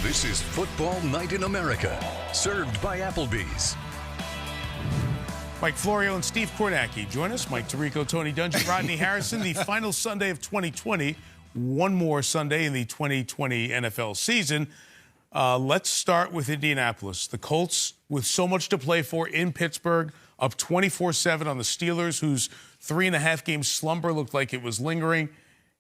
This is Football Night in America, served by Applebee's. Mike Florio and Steve Kornacki join us. Mike Tirico, Tony Dungy, Rodney Harrison. The final Sunday of 2020. One more Sunday in the 2020 NFL season. Let's start with Indianapolis. The Colts, with so much to play for in Pittsburgh, up 24-7 on the Steelers, whose 3.5-game slumber looked like it was lingering.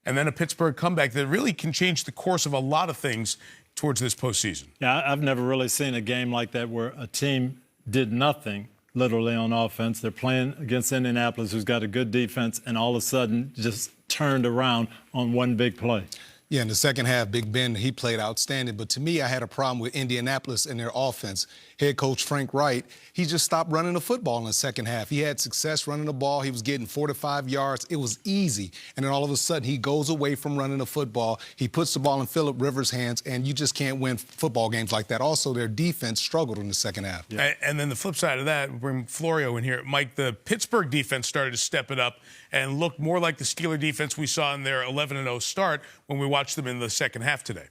And then a Pittsburgh comeback that really can change the course of a lot of things towards this postseason. Yeah, I've never really seen a game like that where a team did nothing, literally, on offense. They're playing against Indianapolis, who's got a good defense, and all of a sudden just turned around on one big play. Yeah, in the second half, Big Ben, he played outstanding. But to me, I had a problem with Indianapolis and their offense. Head coach Frank Wright, he just stopped running the football in the second half. He had success running the ball. He was getting 4 to 5 yards. It was easy. And then all of a sudden, he goes away from running the football. He puts the ball in Phillip Rivers' hands, and you just can't win football games like that. Also, their defense struggled in the second half. Yeah. And then the flip side of that, bring Florio in here. Mike, the Pittsburgh defense started to step it up and look more like the Steeler defense we saw in their 11-0 start when we watched them in the second half today.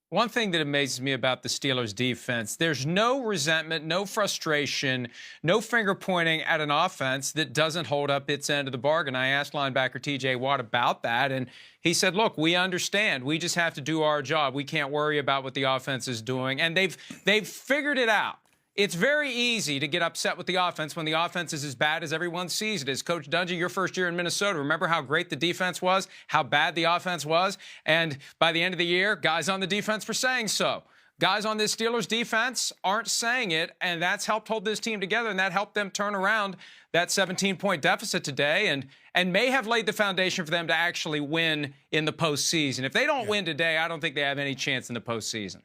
One thing that amazes me about the Steelers' defense, there's no resentment, no frustration, no finger pointing at an offense that doesn't hold up its end of the bargain. I asked linebacker T.J. Watt about that, and he said, look, we understand. We just have to do our job. We can't worry about what the offense is doing. And they've figured it out. It's very easy to get upset with the offense when the offense is as bad as everyone sees it is. Coach Dungy, your first year in Minnesota, remember how great the defense was, how bad the offense was? And by the end of the year, guys on the defense were saying so. Guys on this Steelers defense aren't saying it, and that's helped hold this team together, and that helped them turn around that 17-point deficit today and may have laid the foundation for them to actually win in the postseason. If they don't win today, I don't think they have any chance in the postseason.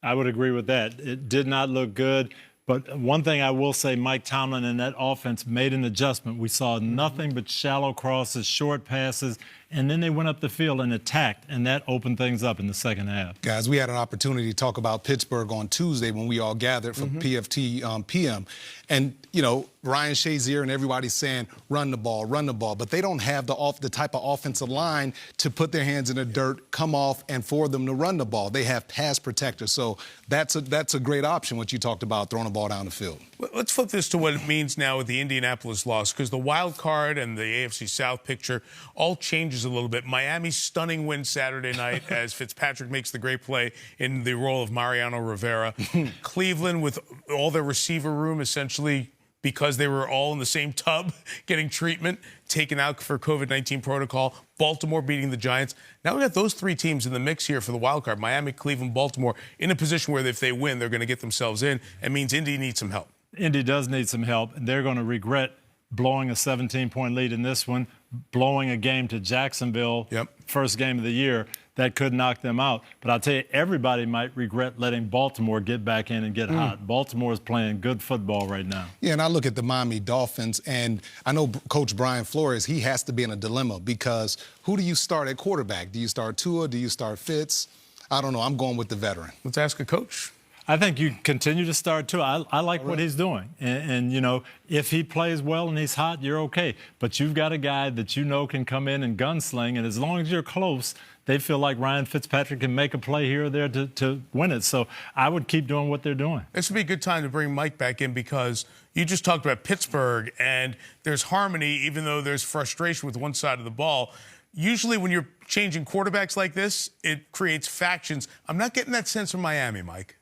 I would agree with that. It did not look good. But one thing I will say, Mike Tomlin and that offense made an adjustment. We saw nothing but shallow crosses, short passes, and then they went up the field and attacked, and that opened things up in the second half. Guys, we had an opportunity to talk about Pittsburgh on Tuesday when we all gathered for PFT PM. And, you know, Ryan Shazier and everybody's saying, run the ball. But they don't have the type of offensive line to put their hands in the dirt, come off, and for them to run the ball. They have pass protectors. So that's a great option, what you talked about, throwing the ball down the field. Let's flip this to what it means now with the Indianapolis loss, because the wild card and the AFC South picture all changes a little bit. Miami's stunning win Saturday night as Fitzpatrick makes the great play in the role of Mariano Rivera. Cleveland with all their receiver room essentially because they were all in the same tub getting treatment, taken out for COVID-19 protocol. Baltimore beating the Giants. Now we got those three teams in the mix here for the wild card. Miami, Cleveland, Baltimore in a position where if they win, they're going to get themselves in. It means Indy needs some help. Indy does need some help, and they're going to regret blowing a 17-point lead in this one, blowing a game to Jacksonville, first game of the year. That could knock them out. But I'll tell you, everybody might regret letting Baltimore get back in and get hot. Baltimore is playing good football right now. Yeah, and I look at the Miami Dolphins, and I know Coach Brian Flores, he has to be in a dilemma because who do you start at quarterback? Do you start Tua? Do you start Fitz? I don't know. I'm going with the veteran. Let's ask a coach. I think you continue to start, too. I like what he's doing. And, you know, if he plays well and he's hot, you're okay. But you've got a guy that you know can come in and gunsling, and as long as you're close, they feel like Ryan Fitzpatrick can make a play here or there to win it. So I would keep doing what they're doing. This would be a good time to bring Mike back in because you just talked about Pittsburgh, and there's harmony even though there's frustration with one side of the ball. Usually when you're changing quarterbacks like this, it creates factions. I'm not getting that sense from Miami, Mike.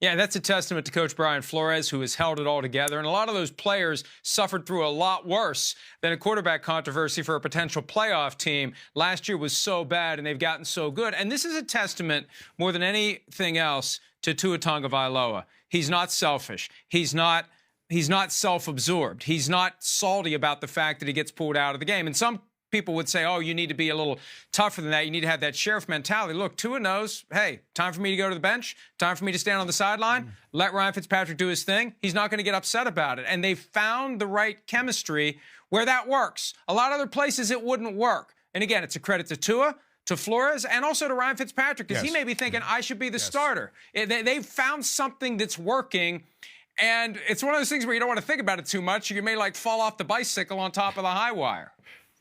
Yeah, that's a testament to Coach Brian Flores, who has held it all together. And a lot of those players suffered through a lot worse than a quarterback controversy for a potential playoff team. Last year was so bad, and they've gotten so good. And this is a testament, more than anything else, to Tua Tagovailoa. He's not selfish. He's not self-absorbed. He's not salty about the fact that he gets pulled out of the game. And some people would say, oh, you need to be a little tougher than that. You need to have that sheriff mentality. Look, Tua knows, hey, time for me to go to the bench, time for me to stand on the sideline, let Ryan Fitzpatrick do his thing. He's not going to get upset about it. And they found the right chemistry where that works. A lot of other places it wouldn't work. And again, it's a credit to Tua, to Flores, and also to Ryan Fitzpatrick, because he may be thinking, I should be the starter. They've found something that's working. And it's one of those things where you don't want to think about it too much. You may like fall off the bicycle on top of the high wire.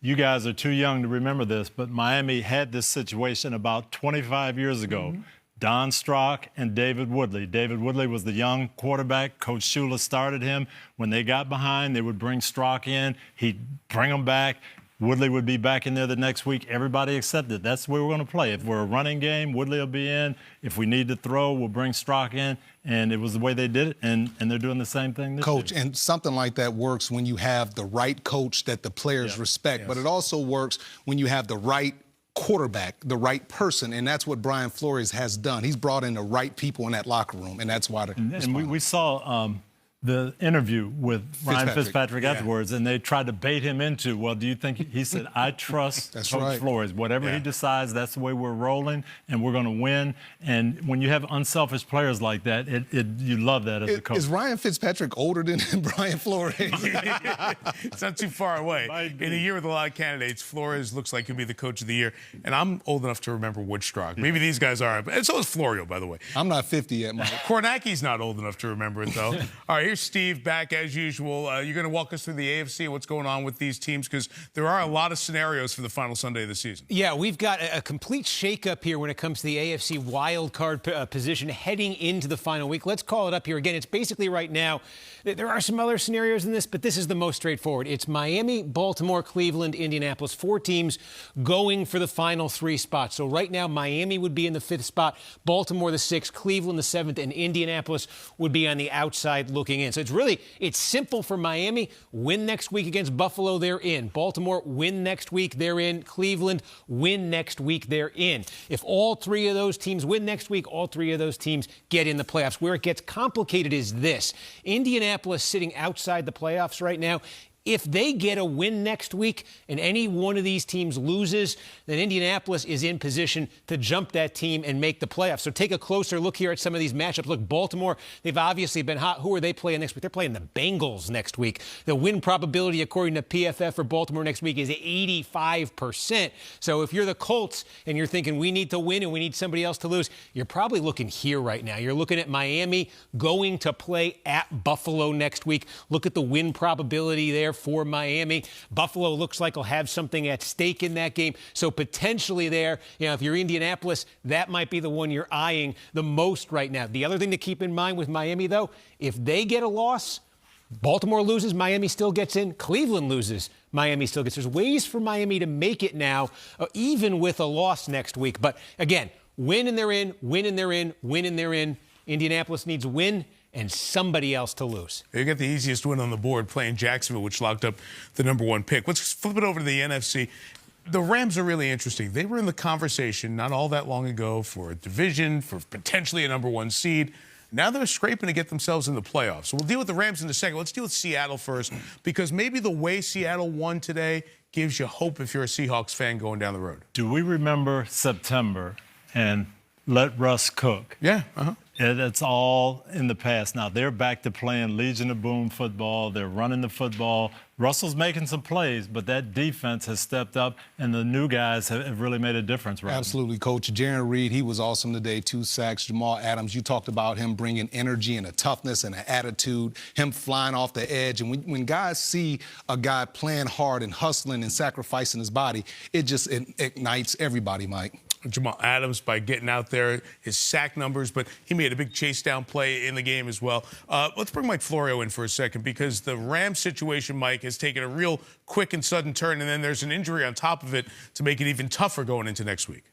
You guys are too young to remember this, but Miami had this situation about 25 years ago. Don Strock and David Woodley. David Woodley was the young quarterback. Coach Shula started him. When they got behind, they would bring Strock in. He'd bring them back. Woodley would be back in there the next week. Everybody accepted. That's the way we're going to play. If we're a running game, Woodley will be in. If we need to throw, we'll bring Strock in. And it was the way they did it, and they're doing the same thing this Coach, year. and something like that works when you have the right coach that the players respect. Yes. But it also works when you have the right quarterback, the right person, and that's what Brian Flores has done. He's brought in the right people in that locker room, and that's why they're And we saw the interview with Ryan Fitzpatrick afterwards, and they tried to bait him into, well, do you think, he said, I trust Coach Flores. Whatever he decides, that's the way we're rolling, and we're going to win. And when you have unselfish players like that, you love that as a coach. Is Ryan Fitzpatrick older than Brian Flores? It's not too far away. In a year with a lot of candidates, Flores looks like he'll be the coach of the year. And I'm old enough to remember Woodstock. Maybe these guys are, and so is Florio, by the way. I'm not 50 yet, Mike. Kornacki's not old enough to remember it, though. All right, here's Steve back as usual. You're going to walk us through the AFC and what's going on with these teams, because there are a lot of scenarios for the final Sunday of the season. Yeah, we've got a complete shakeup here when it comes to the AFC wild card position heading into the final week. Let's call it up here again. It's basically right now, there are some other scenarios in this, but this is the most straightforward. It's Miami, Baltimore, Cleveland, Indianapolis, 4 teams going for the final 3 spots. So right now, Miami would be in the 5th spot, Baltimore the 6th, Cleveland the 7th, and Indianapolis would be on the outside looking in. So it's simple for Miami. Win next week against Buffalo, they're in. Baltimore, win next week, they're in. Cleveland, win next week, they're in. If all 3 of those teams win next week, all 3 of those teams get in the playoffs. Where it gets complicated is this. Indianapolis sitting outside the playoffs right now. If they get a win next week and any one of these teams loses, then Indianapolis is in position to jump that team and make the playoffs. So take a closer look here at some of these matchups. Look, Baltimore, they've obviously been hot. Who are they playing next week? They're playing the Bengals next week. The win probability, according to PFF, for Baltimore next week is 85%. So if you're the Colts and you're thinking we need to win and we need somebody else to lose, you're probably looking here right now. You're looking at Miami going to play at Buffalo next week. Look at the win probability there for Miami. Buffalo looks like will have something at stake in that game. So potentially there, if you're Indianapolis, that might be the one you're eyeing the most right now. The other thing to keep in mind with Miami, though, if they get a loss, Baltimore loses, Miami still gets in. Cleveland loses, Miami still gets. There's ways for Miami to make it now, even with a loss next week. But again, win and they're in, win and they're in, win and they're in. Indianapolis needs a win and somebody else to lose. You got the easiest win on the board playing Jacksonville, which locked up the #1 pick. Let's flip it over to the NFC. The Rams are really interesting. They were in the conversation not all that long ago for a division, for potentially a #1 seed. Now they're scraping to get themselves in the playoffs. So we'll deal with the Rams in a second. Let's deal with Seattle first, because maybe the way Seattle won today gives you hope if you're a Seahawks fan going down the road. Do we remember September and let Russ cook? Yeah, It's all in the past. Now, they're back to playing Legion of Boom football. They're running the football. Russell's making some plays, but that defense has stepped up, and the new guys have really made a difference right Absolutely, Coach. Jaron Reed, he was awesome today. 2 sacks. Jamal Adams, you talked about him bringing energy and a toughness and an attitude, him flying off the edge. And when guys see a guy playing hard and hustling and sacrificing his body, it just ignites everybody, Mike. Jamal Adams by getting out there, his sack numbers, but he made a big chase down play in the game as well. Let's bring Mike Florio in for a second, because the Rams situation, Mike, has taken a real quick and sudden turn, and then there's an injury on top of it to make it even tougher going into next week.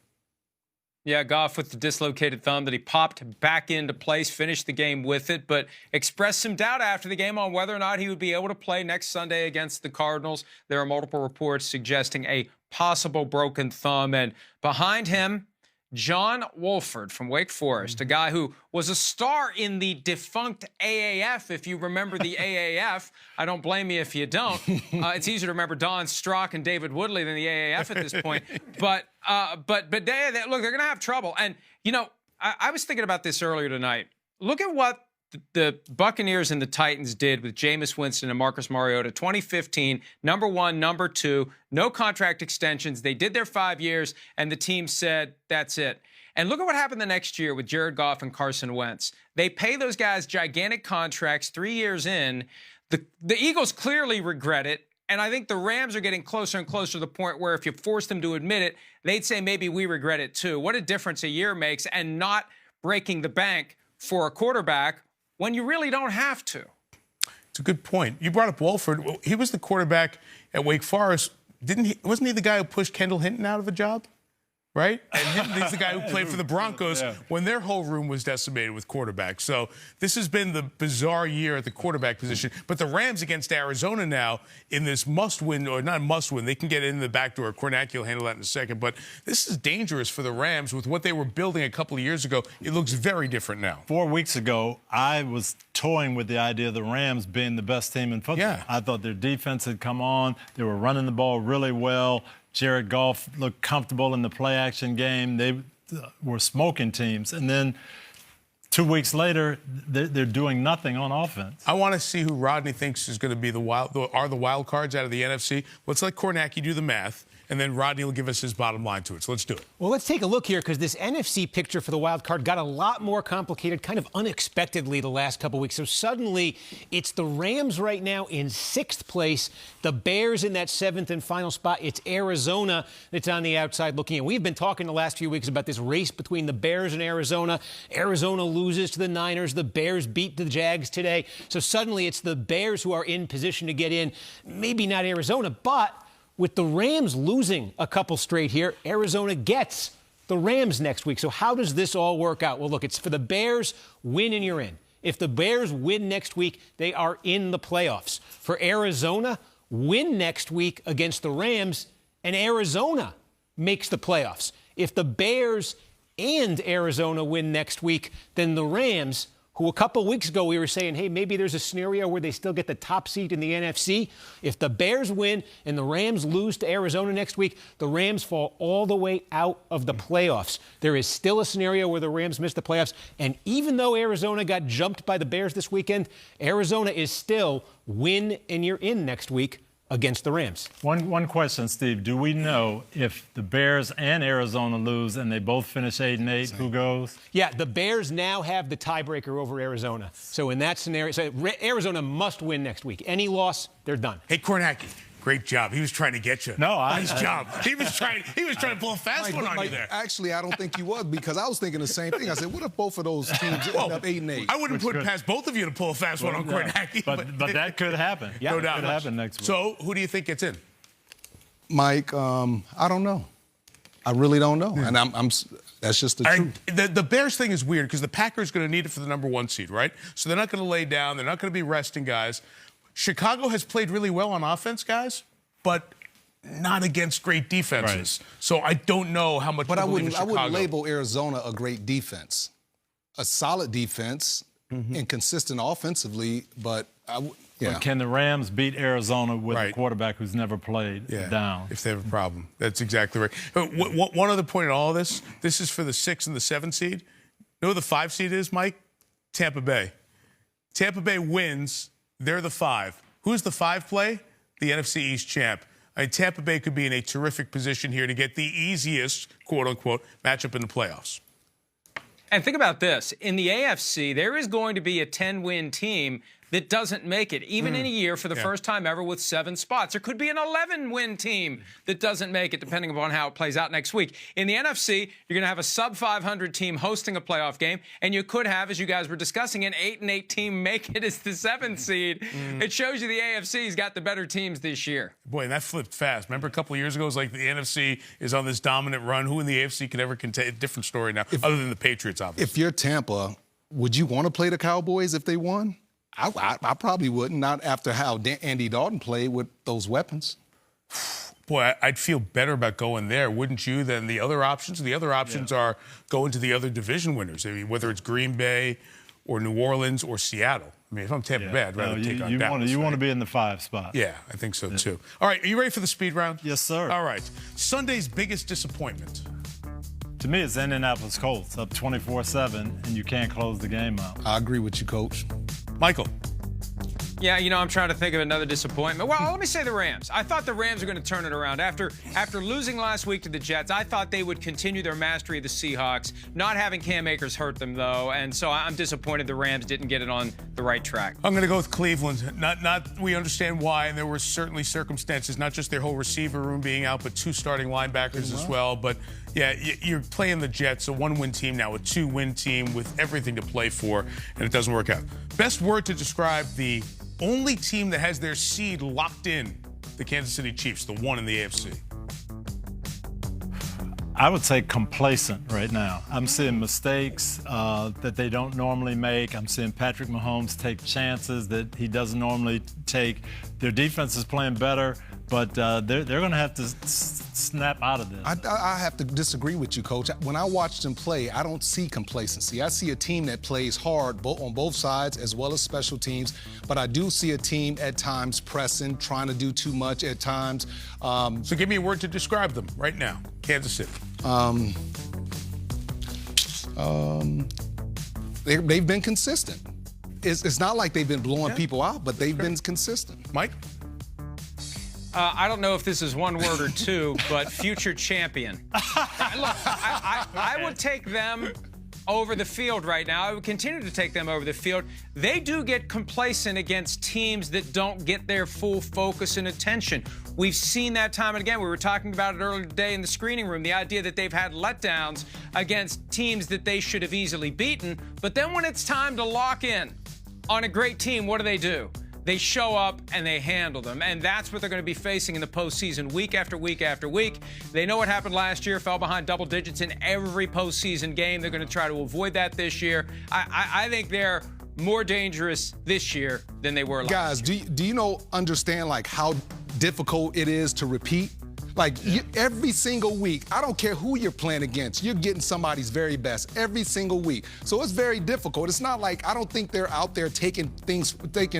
Yeah, Goff with the dislocated thumb that he popped back into place, finished the game with it, but expressed some doubt after the game on whether or not he would be able to play next Sunday against the Cardinals. There are multiple reports suggesting a possible broken thumb, and behind him, John Wolford from Wake Forest, a guy who was a star in the defunct AAF. If you remember the AAF, I don't blame you if you don't. It's easier to remember Don Strock and David Woodley than the AAF at this point. But look, they're going to have trouble. And, I was thinking about this earlier tonight. Look at what the Buccaneers and the Titans did with Jameis Winston and Marcus Mariota. 2015, #1, #2, no contract extensions. They did their 5 years, and the team said, that's it. And look at what happened the next year with Jared Goff and Carson Wentz. They pay those guys gigantic contracts 3 years in. The Eagles clearly regret it. And I think the Rams are getting closer and closer to the point where if you force them to admit it, they'd say maybe we regret it too. What a difference a year makes, and not breaking the bank for a quarterback when you really don't have to. It's a good point. You brought up Wolford. He was the quarterback at Wake Forest. Wasn't he the guy who pushed Kendall Hinton out of a job? Right? And Hinton's the guy who played for the Broncos when their whole room was decimated with quarterbacks. So this has been the bizarre year at the quarterback position. But the Rams against Arizona now in this must-win, or not must-win, they can get in the back door. Kornacki will handle that in a second. But this is dangerous for the Rams with what they were building a couple of years ago. It looks very different now. 4 weeks ago, I was toying with the idea of the Rams being the best team in football. Yeah. I thought their defense had come on. They were running the ball really well. Jared Goff looked comfortable in the play-action game. They were smoking teams. And then 2 weeks later, they're doing nothing on offense. I want to see who Rodney thinks is going to be the wild cards out of the NFC. Let's let Kornacki do the math, and then Rodney will give us his bottom line to it. So let's do it. Well, let's take a look here, because this NFC picture for the wild card got a lot more complicated kind of unexpectedly the last couple weeks. So suddenly it's the Rams right now in 6th place, the Bears in that 7th and final spot. It's Arizona that's on the outside looking in. We've been talking the last few weeks about this race between the Bears and Arizona. Arizona loses to the Niners. The Bears beat the Jags today. So suddenly it's the Bears who are in position to get in. Maybe not Arizona, but with the Rams losing a couple straight here, Arizona gets the Rams next week. So how does this all work out? Well, look, it's for the Bears, win and you're in. If the Bears win next week, they are in the playoffs. For Arizona, win next week against the Rams, and Arizona makes the playoffs. If the Bears and Arizona win next week, then the Rams, who a couple weeks ago we were saying, hey, maybe there's a scenario where they still get the top seed in the NFC. If the Bears win and the Rams lose to Arizona next week, the Rams fall all the way out of the playoffs. There is still a scenario where the Rams miss the playoffs. And even though Arizona got jumped by the Bears this weekend, Arizona is still win and you're in next week against the Rams. One question, Steve. Do we know if the Bears and Arizona lose and they both finish 8-8, who goes? Yeah, the Bears now have the tiebreaker over Arizona. So in that scenario, Arizona must win next week. Any loss, they're done. Hey, Kornacki. Great job. He was trying to get you. No, nice job. He was trying to pull a fast one on you there. Actually, I don't think he was, because I was thinking the same thing. I said, what if both of those teams end up 8-8? I wouldn't put past both of you to pull a fast one on Kornacki. But that could happen. Yeah, no doubt. It could happen next week. So who do you think gets in? Mike, I don't know. I really don't know. And that's just the truth. The Bears thing is weird because the Packers are going to need it for the #1 seed, right? So they're not going to lay down. They're not going to be resting guys. Chicago has played really well on offense, guys, but not against great defenses. Right. So I don't know how much. But I wouldn't label Arizona a great defense. A solid defense and consistent offensively, but But can the Rams beat Arizona with a quarterback who's never played down? If they have a problem. That's exactly right. One other point in all of this. This is for the 6 and the 7 seed. You know who the 5 seed is, Mike? Tampa Bay. Tampa Bay wins. They're the 5. Who's the 5 play? The NFC East champ. I mean, Tampa Bay could be in a terrific position here to get the easiest, quote-unquote, matchup in the playoffs. And think about this. In the AFC, there is going to be a 10-win team that doesn't make it, even in a year for the first time ever with 7 spots. There could be an 11-win team that doesn't make it, depending upon how it plays out next week. In the NFC, you're going to have a sub-500 team hosting a playoff game, and you could have, as you guys were discussing, an 8-8 team make it as the 7th seed. It shows you the AFC's got the better teams this year. Boy, and that flipped fast. Remember a couple of years ago, it was like the NFC is on this dominant run. Who in the AFC could ever contain? Different story now, other than the Patriots, obviously. If you're Tampa, would you want to play the Cowboys if they won? I probably wouldn't, not after how Andy Dalton played with those weapons. Boy, I'd feel better about going there, wouldn't you, than the other options? The other options are going to the other division winners. I mean, whether it's Green Bay or New Orleans or Seattle. I mean, if I'm Tampa Bay, I'd rather take on Dallas. You want to be in the 5 spot. Yeah, I think so, too. All right, are you ready for the speed round? Yes, sir. All right. Sunday's biggest disappointment. To me, it's Indianapolis Colts, up 24-7, and you can't close the game out. I agree with you, Coach. Michael. Yeah, I'm trying to think of another disappointment. Well, let me say the Rams. I thought the Rams were going to turn it around. After losing last week to the Jets, I thought they would continue their mastery of the Seahawks. Not having Cam Akers hurt them, though, and so I'm disappointed the Rams didn't get it on the right track. I'm going to go with Cleveland. We understand why, and there were certainly circumstances, not just their whole receiver room being out, but 2 starting linebackers as well. But, yeah, you're playing the Jets, a 1-win team now, a 2-win team with everything to play for, and it doesn't work out. Best word to describe the only team that has their seed locked in, the Kansas City Chiefs, the one in the AFC. I would say complacent right now. I'm seeing mistakes that they don't normally make. I'm seeing Patrick Mahomes take chances that he doesn't normally take. Their defense is playing better, but they're going to have to snap out of this. I have to disagree with you, Coach. When I watch them play, I don't see complacency. I see a team that plays hard on both sides as well as special teams, but I do see a team at times pressing, trying to do too much at times. So give me a word to describe them right now. Kansas City. They've been consistent. It's not like they've been blowing people out, but they've been consistent. Mike? I don't know if this is one word or two, but future champion. Look, I would take them over the field right now. I would continue to take them over the field. They do get complacent against teams that don't get their full focus and attention. We've seen that time and again. We were talking about it earlier today in the screening room, the idea that they've had letdowns against teams that they should have easily beaten. But then when it's time to lock in on a great team, what do? They show up and they handle them. And that's what they're going to be facing in the postseason week after week after week. They know what happened last year, fell behind double digits in every postseason game. They're going to try to avoid that this year. I think they're more dangerous this year than they were last year. Guys, do you understand like how difficult it is to repeat? Like every single week, I don't care who you're playing against, you're getting somebody's very best every single week. So it's very difficult. It's not like I don't think they're out there taking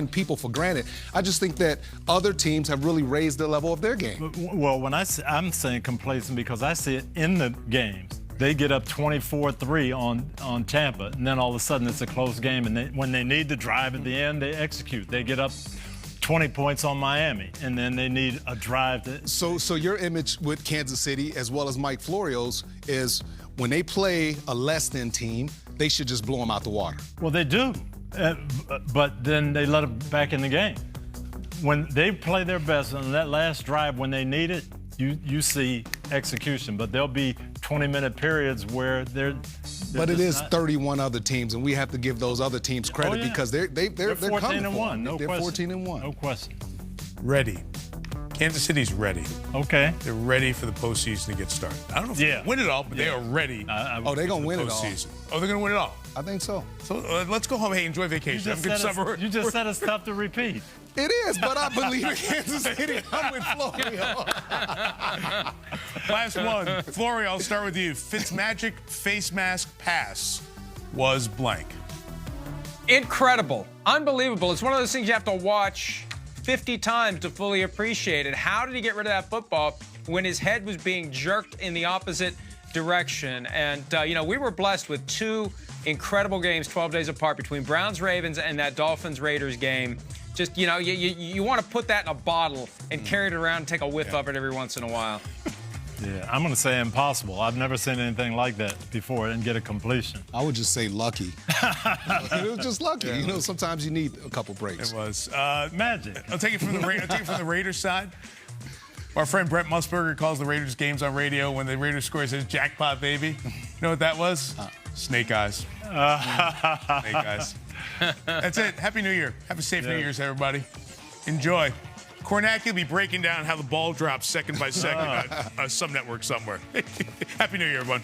people for granted. I just think that other teams have really raised the level of their game. Well, I'm saying complacent because I see it in the games. They get up 24-3 on Tampa, and then all of a sudden it's a close game. And when they need to drive at the end, they execute. They get up 20 points on Miami, and then they need a drive. So your image with Kansas City, as well as Mike Florio's, is when they play a less-than team, they should just blow them out the water. Well, they do, but then they let them back in the game. When they play their best on that last drive, when they need it, you see execution, but there'll be 20-minute periods where they're but it is 31 other teams, and we have to give those other teams credit because they're 14-1. No they're question. 14-1. No question. Ready. Kansas City's ready. Okay. They're ready for the postseason to get started. I don't know if they win it all, but they are ready. They're going to win it all. Oh, they're going to win it all? I think so. So let's go home. Hey, enjoy vacation. Have a good summer. You just said it's tough to repeat. It is, but I believe in Kansas City. I'm with Florio. Last one. Florio, I'll start with you. Fitzmagic face mask pass was blank. Incredible. Unbelievable. It's one of those things you have to watch 50 times to fully appreciate it. How did he get rid of that football when his head was being jerked in the opposite direction? And, we were blessed with 2 incredible games 12 days apart between Browns-Ravens and that Dolphins-Raiders game. Just, you want to put that in a bottle and carry it around and take a whiff of it every once in a while. Yeah, I'm going to say impossible. I've never seen anything like that before and get a completion. I would just say lucky. It was just lucky. Yeah. Sometimes you need a couple breaks. It was. Magic. I'll take it from the Raiders side. Our friend Brent Musburger calls the Raiders games on radio. When the Raiders score, he says, "Jackpot, baby." You know what that was? Snake eyes. Snake eyes. That's it. Happy New Year. Have a safe New Year's, everybody. Enjoy. Kornacki will be breaking down how the ball drops second by second on some network somewhere. Happy New Year, everyone.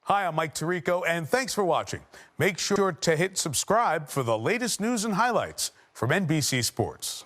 Hi, I'm Mike Tirico, and thanks for watching. Make sure to hit subscribe for the latest news and highlights from NBC Sports.